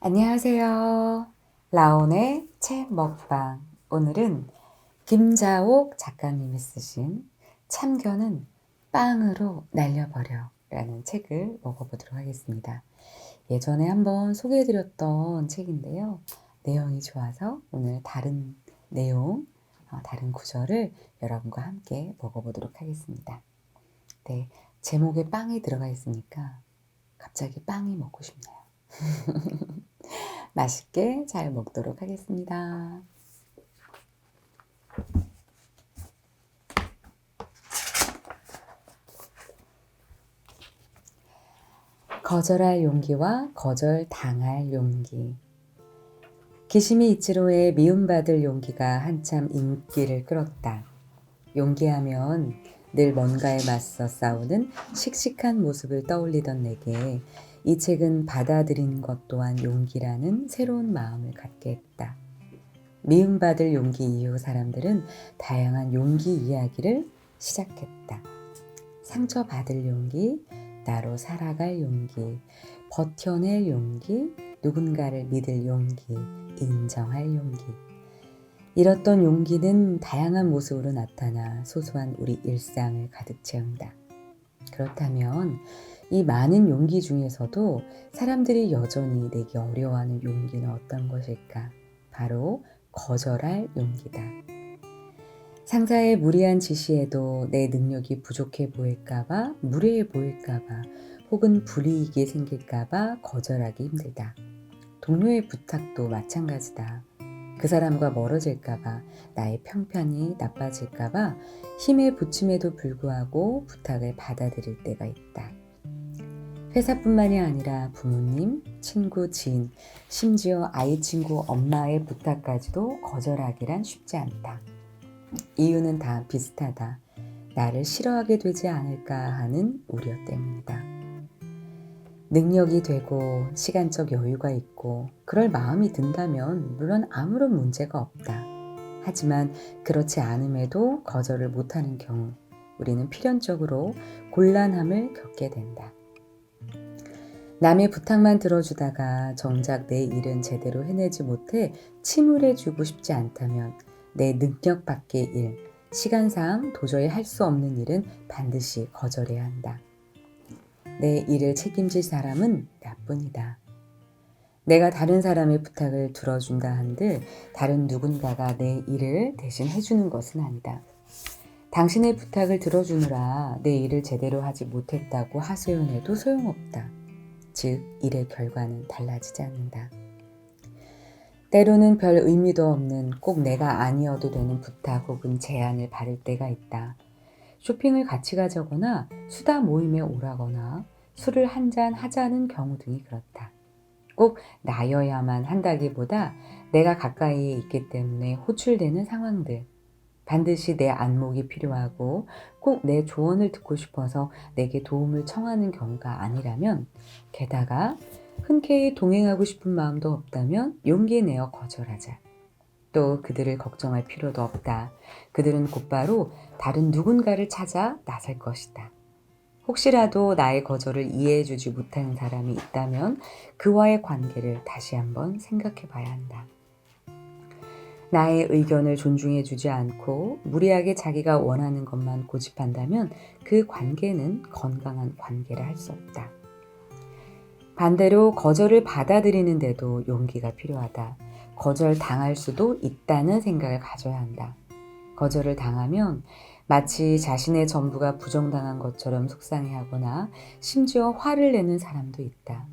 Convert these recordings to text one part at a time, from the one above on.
안녕하세요. 라온의 책 먹방. 오늘은 김자옥 작가님이 쓰신 참견은 빵으로 날려버려 라는 책을 먹어보도록 하겠습니다. 예전에 한번 소개해드렸던 책인데요. 내용이 좋아서 오늘 다른 내용, 다른 구절을 여러분과 함께 먹어보도록 하겠습니다. 네, 제목에 빵이 들어가 있으니까 갑자기 빵이 먹고 싶네요. 맛있게 잘 먹도록 하겠습니다. 거절할 용기와 거절당할 용기. 기시미 이치로의 미움받을 용기가 한참 인기를 끌었다. 용기하면 늘 뭔가에 맞서 싸우는 씩씩한 모습을 떠올리던 내게 이 책은 받아들인 것 또한 용기라는 새로운 마음을 갖게 했다. 미움받을 용기 이후 사람들은 다양한 용기 이야기를 시작했다. 상처받을 용기, 나로 살아갈 용기, 버텨낼 용기, 누군가를 믿을 용기, 인정할 용기. 잃었던 용기는 다양한 모습으로 나타나 소소한 우리 일상을 가득 채운다. 그렇다면 이 많은 용기 중에서도 사람들이 여전히 내게 어려워하는 용기는 어떤 것일까? 바로 거절할 용기다. 상사의 무리한 지시에도 내 능력이 부족해 보일까봐, 무례해 보일까봐, 혹은 불이익이 생길까봐 거절하기 힘들다. 동료의 부탁도 마찬가지다. 그 사람과 멀어질까봐, 나의 평판이 나빠질까봐 힘에 부침에도 불구하고 부탁을 받아들일 때가 있다. 회사뿐만이 아니라 부모님, 친구, 지인, 심지어 아이 친구 엄마의 부탁까지도 거절하기란 쉽지 않다. 이유는 다 비슷하다. 나를 싫어하게 되지 않을까 하는 우려 때문이다. 능력이 되고 시간적 여유가 있고 그럴 마음이 든다면 물론 아무런 문제가 없다. 하지만 그렇지 않음에도 거절을 못하는 경우 우리는 필연적으로 곤란함을 겪게 된다. 남의 부탁만 들어주다가 정작 내 일은 제대로 해내지 못해 침울해지고 싶지 않다면 내 능력 밖의 일, 시간상 도저히 할 수 없는 일은 반드시 거절해야 한다. 내 일을 책임질 사람은 나뿐이다. 내가 다른 사람의 부탁을 들어준다 한들 다른 누군가가 내 일을 대신 해주는 것은 아니다. 당신의 부탁을 들어주느라 내 일을 제대로 하지 못했다고 하소연해도 소용없다. 즉, 일의 결과는 달라지지 않는다. 때로는 별 의미도 없는 꼭 내가 아니어도 되는 부탁 혹은 제안을 받을 때가 있다. 쇼핑을 같이 가자거나 수다 모임에 오라거나 술을 한잔 하자는 경우 등이 그렇다. 꼭 나여야만 한다기보다 내가 가까이에 있기 때문에 호출되는 상황들, 반드시 내 안목이 필요하고 꼭 내 조언을 듣고 싶어서 내게 도움을 청하는 경우가 아니라면, 게다가 흔쾌히 동행하고 싶은 마음도 없다면 용기 내어 거절하자. 또 그들을 걱정할 필요도 없다. 그들은 곧바로 다른 누군가를 찾아 나설 것이다. 혹시라도 나의 거절을 이해해주지 못하는 사람이 있다면 그와의 관계를 다시 한번 생각해 봐야 한다. 나의 의견을 존중해주지 않고 무리하게 자기가 원하는 것만 고집한다면 그 관계는 건강한 관계라 할 수 없다. 반대로 거절을 받아들이는데도 용기가 필요하다. 거절 당할 수도 있다는 생각을 가져야 한다. 거절을 당하면 마치 자신의 전부가 부정당한 것처럼 속상해하거나 심지어 화를 내는 사람도 있다.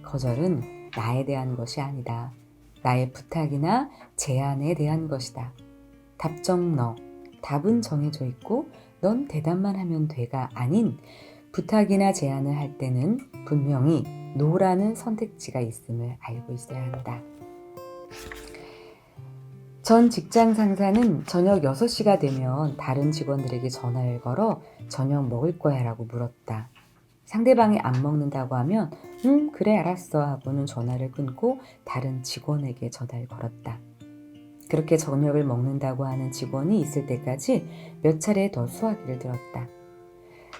거절은 나에 대한 것이 아니다. 나의 부탁이나 제안에 대한 것이다. 답정 너, 답은 정해져 있고 넌 대답만 하면 돼가 아닌, 부탁이나 제안을 할 때는 분명히 노라는 선택지가 있음을 알고 있어야 한다. 전 직장 상사는 저녁 6시가 되면 다른 직원들에게 전화를 걸어 저녁 먹을 거야 라고 물었다. 상대방이 안 먹는다고 하면 그래 알았어 하고는 전화를 끊고 다른 직원에게 전화를 걸었다. 그렇게 저녁을 먹는다고 하는 직원이 있을 때까지 몇 차례 더 수화기를 들었다.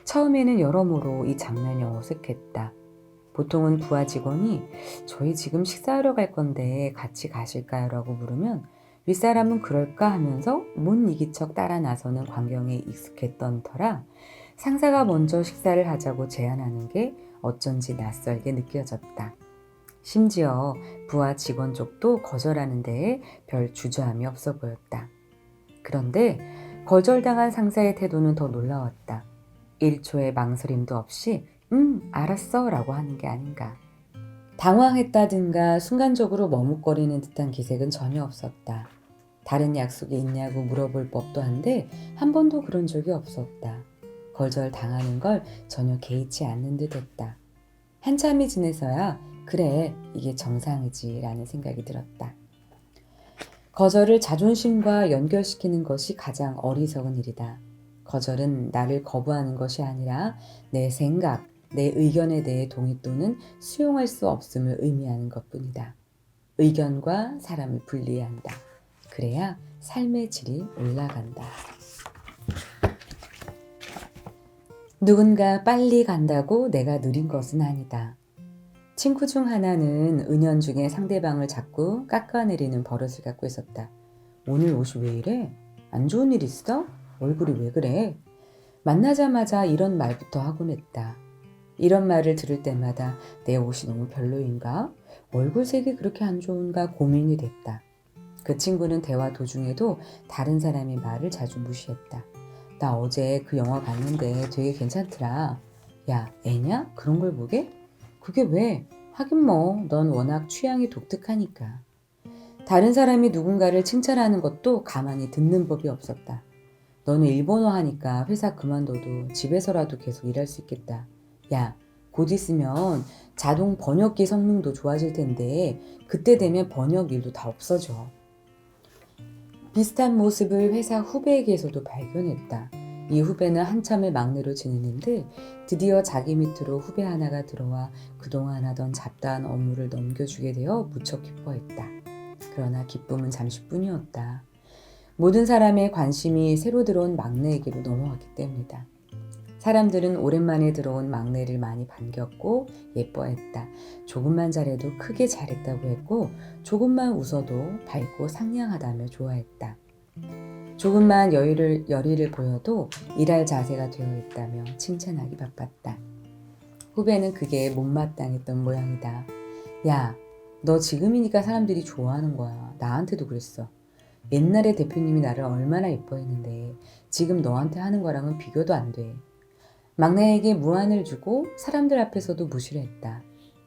처음에는 여러모로 이 장면이 어색했다. 보통은 부하 직원이 저희 지금 식사하러 갈 건데 같이 가실까요? 라고 물으면 윗사람은 그럴까 하면서 못 이긴 척 따라 나서는 광경에 익숙했던 터라 상사가 먼저 식사를 하자고 제안하는 게 어쩐지 낯설게 느껴졌다. 심지어 부하 직원 쪽도 거절하는 데에 별 주저함이 없어 보였다. 그런데 거절당한 상사의 태도는 더 놀라웠다. 1초의 망설임도 없이 알았어 라고 하는 게 아닌가. 당황했다든가 순간적으로 머뭇거리는 듯한 기색은 전혀 없었다. 다른 약속이 있냐고 물어볼 법도 한데 한 번도 그런 적이 없었다. 거절당하는 걸 전혀 개의치 않는 듯 했다. 한참이 지내서야 그래 이게 정상이지 라는 생각이 들었다. 거절을 자존심과 연결시키는 것이 가장 어리석은 일이다. 거절은 나를 거부하는 것이 아니라 내 생각, 내 의견에 대해 동의 또는 수용할 수 없음을 의미하는 것뿐이다. 의견과 사람을 분리해야 한다. 그래야 삶의 질이 올라간다. 누군가 빨리 간다고 내가 느린 것은 아니다. 친구 중 하나는 은연중에 상대방을 자꾸 깎아내리는 버릇을 갖고 있었다. 오늘 옷이 왜 이래? 안 좋은 일 있어? 얼굴이 왜 그래? 만나자마자 이런 말부터 하곤 했다. 이런 말을 들을 때마다 내 옷이 너무 별로인가? 얼굴색이 그렇게 안 좋은가 고민이 됐다. 그 친구는 대화 도중에도 다른 사람의 말을 자주 무시했다. 나 어제 그 영화 봤는데 되게 괜찮더라. 야, 애냐? 그런 걸 보게? 그게 왜? 하긴 뭐, 넌 워낙 취향이 독특하니까. 다른 사람이 누군가를 칭찬하는 것도 가만히 듣는 법이 없었다. 너는 일본어 하니까 회사 그만둬도 집에서라도 계속 일할 수 있겠다. 야, 곧 있으면 자동 번역기 성능도 좋아질 텐데 그때 되면 번역 일도 다 없어져. 비슷한 모습을 회사 후배에게서도 발견했다. 이 후배는 한참을 막내로 지내는데 드디어 자기 밑으로 후배 하나가 들어와 그동안 하던 잡다한 업무를 넘겨주게 되어 무척 기뻐했다. 그러나 기쁨은 잠시뿐이었다. 모든 사람의 관심이 새로 들어온 막내에게로 넘어갔기 때문이다. 사람들은 오랜만에 들어온 막내를 많이 반겼고 예뻐했다. 조금만 잘해도 크게 잘했다고 했고 조금만 웃어도 밝고 상냥하다며 좋아했다. 조금만 열의를 보여도 일할 자세가 되어 있다며 칭찬하기 바빴다. 후배는 그게 못마땅했던 모양이다. 야, 너 지금이니까 사람들이 좋아하는 거야. 나한테도 그랬어. 옛날에 대표님이 나를 얼마나 예뻐했는데 지금 너한테 하는 거랑은 비교도 안 돼. 막내에게 무안을 주고 사람들 앞에서도 무시를 했다.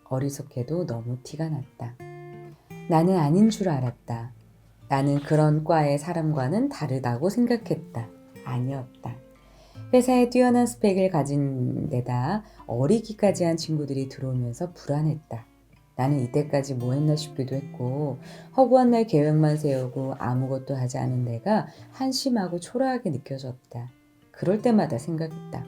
어리석게도 너무 티가 났다. 나는 아닌 줄 알았다. 나는 그런 과의 사람과는 다르다고 생각했다. 아니었다. 회사에 뛰어난 스펙을 가진 데다 어리기까지 한 친구들이 들어오면서 불안했다. 나는 이때까지 뭐 했나 싶기도 했고 허구한 날 계획만 세우고 아무것도 하지 않은 내가 한심하고 초라하게 느껴졌다. 그럴 때마다 생각했다.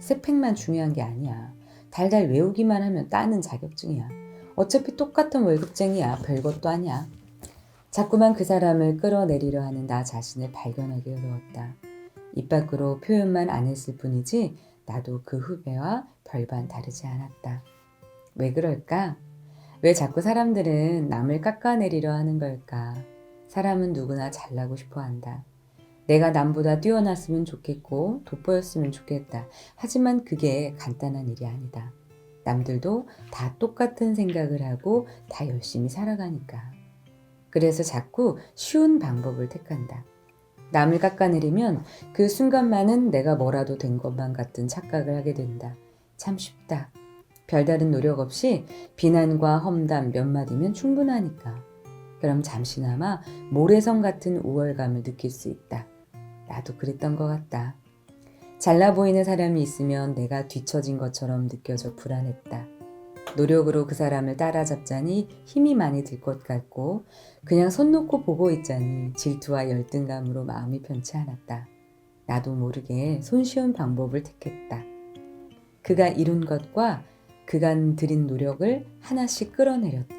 스펙만 중요한 게 아니야. 달달 외우기만 하면 따는 자격증이야. 어차피 똑같은 월급쟁이야. 별것도 아니야. 자꾸만 그 사람을 끌어내리려 하는 나 자신을 발견하게 되었다. 입 밖으로 표현만 안 했을 뿐이지 나도 그 후배와 별반 다르지 않았다. 왜 그럴까? 왜 자꾸 사람들은 남을 깎아내리려 하는 걸까? 사람은 누구나 잘나고 싶어 한다. 내가 남보다 뛰어났으면 좋겠고 돋보였으면 좋겠다. 하지만 그게 간단한 일이 아니다. 남들도 다 똑같은 생각을 하고 다 열심히 살아가니까. 그래서 자꾸 쉬운 방법을 택한다. 남을 깎아내리면 그 순간만은 내가 뭐라도 된 것만 같은 착각을 하게 된다. 참 쉽다. 별다른 노력 없이 비난과 험담 몇 마디면 충분하니까. 그럼 잠시나마 모래성 같은 우월감을 느낄 수 있다. 나도 그랬던 것 같다. 잘나 보이는 사람이 있으면 내가 뒤처진 것처럼 느껴져 불안했다. 노력으로 그 사람을 따라잡자니 힘이 많이 들 것 같고 그냥 손 놓고 보고 있자니 질투와 열등감으로 마음이 편치 않았다. 나도 모르게 손쉬운 방법을 택했다. 그가 이룬 것과 그간 들인 노력을 하나씩 끌어내렸다.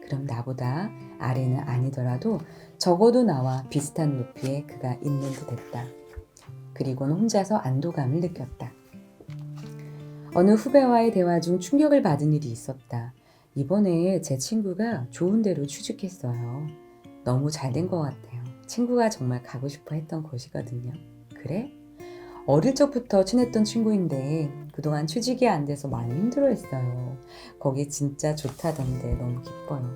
그럼 나보다 아래는 아니더라도 적어도 나와 비슷한 높이에 그가 있는 듯 했다. 그리고는 혼자서 안도감을 느꼈다. 어느 후배와의 대화 중 충격을 받은 일이 있었다. 이번에 제 친구가 좋은 데로 취직했어요. 너무 잘 된 것 같아요. 친구가 정말 가고 싶어 했던 곳이거든요. 그래? 어릴 적부터 친했던 친구인데 그동안 취직이 안 돼서 많이 힘들어했어요. 거기 진짜 좋다던데 너무 기뻐요.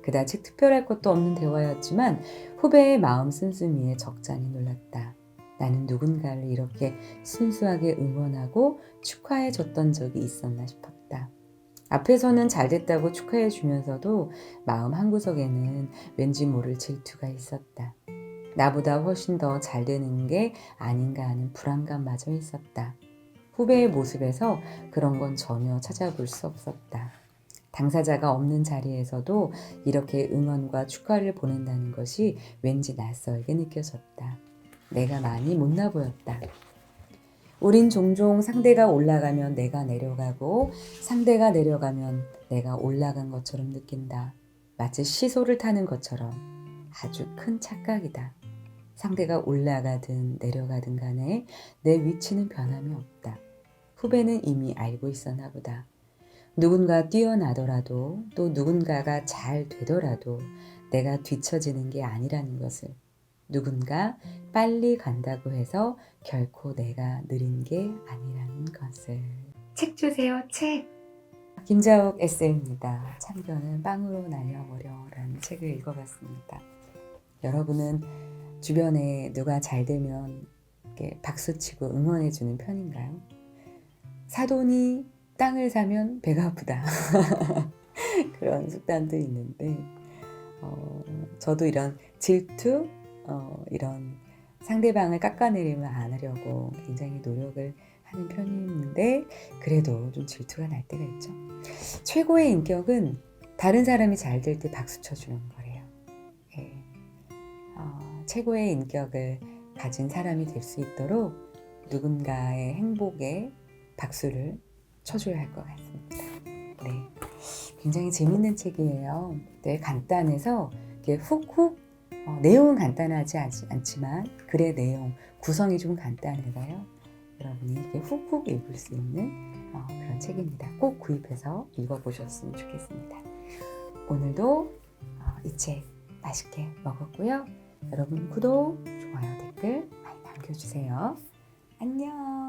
그다지 특별할 것도 없는 대화였지만 후배의 마음 씀씀이에 적잖이 놀랐다. 나는 누군가를 이렇게 순수하게 응원하고 축하해 줬던 적이 있었나 싶었다. 앞에서는 잘 됐다고 축하해 주면서도 마음 한구석에는 왠지 모를 질투가 있었다. 나보다 훨씬 더 잘 되는 게 아닌가 하는 불안감마저 있었다. 후배의 모습에서 그런 건 전혀 찾아볼 수 없었다. 당사자가 없는 자리에서도 이렇게 응원과 축하를 보낸다는 것이 왠지 낯설게 느껴졌다. 내가 많이 못나 보였다. 우린 종종 상대가 올라가면 내가 내려가고 상대가 내려가면 내가 올라간 것처럼 느낀다. 마치 시소를 타는 것처럼 아주 큰 착각이다. 상대가 올라가든 내려가든 간에 내 위치는 변함이 없다. 후배는 이미 알고 있었나 보다. 누군가 뛰어나더라도 또 누군가가 잘 되더라도 내가 뒤처지는 게 아니라는 것을, 누군가 빨리 간다고 해서 결코 내가 느린 게 아니라는 것을. 책 주세요, 책! 김자옥 에세이입니다. 참견은 빵으로 날려버려 라는 책을 읽어봤습니다. 여러분은 주변에 누가 잘 되면 이렇게 박수치고 응원해주는 편인가요? 사돈이 땅을 사면 배가 아프다. 그런 속담도 있는데 저도 이런 질투, 이런 상대방을 깎아내리면 안 하려고 굉장히 노력을 하는 편인데 그래도 좀 질투가 날 때가 있죠. 최고의 인격은 다른 사람이 잘 될 때 박수 쳐주는 거래요. 예. 최고의 인격을 가진 사람이 될 수 있도록 누군가의 행복에 박수를 쳐줘야 할 것 같습니다. 네, 굉장히 재밌는 책이에요. 네, 간단해서 이렇게 훅훅 내용은 간단하지 않지만 글의 내용, 구성이 좀 간단해서요. 여러분이 이렇게 훅훅 읽을 수 있는 그런 책입니다. 꼭 구입해서 읽어보셨으면 좋겠습니다. 오늘도 이 책 맛있게 먹었고요. 여러분 구독, 좋아요, 댓글 많이 남겨주세요. 안녕.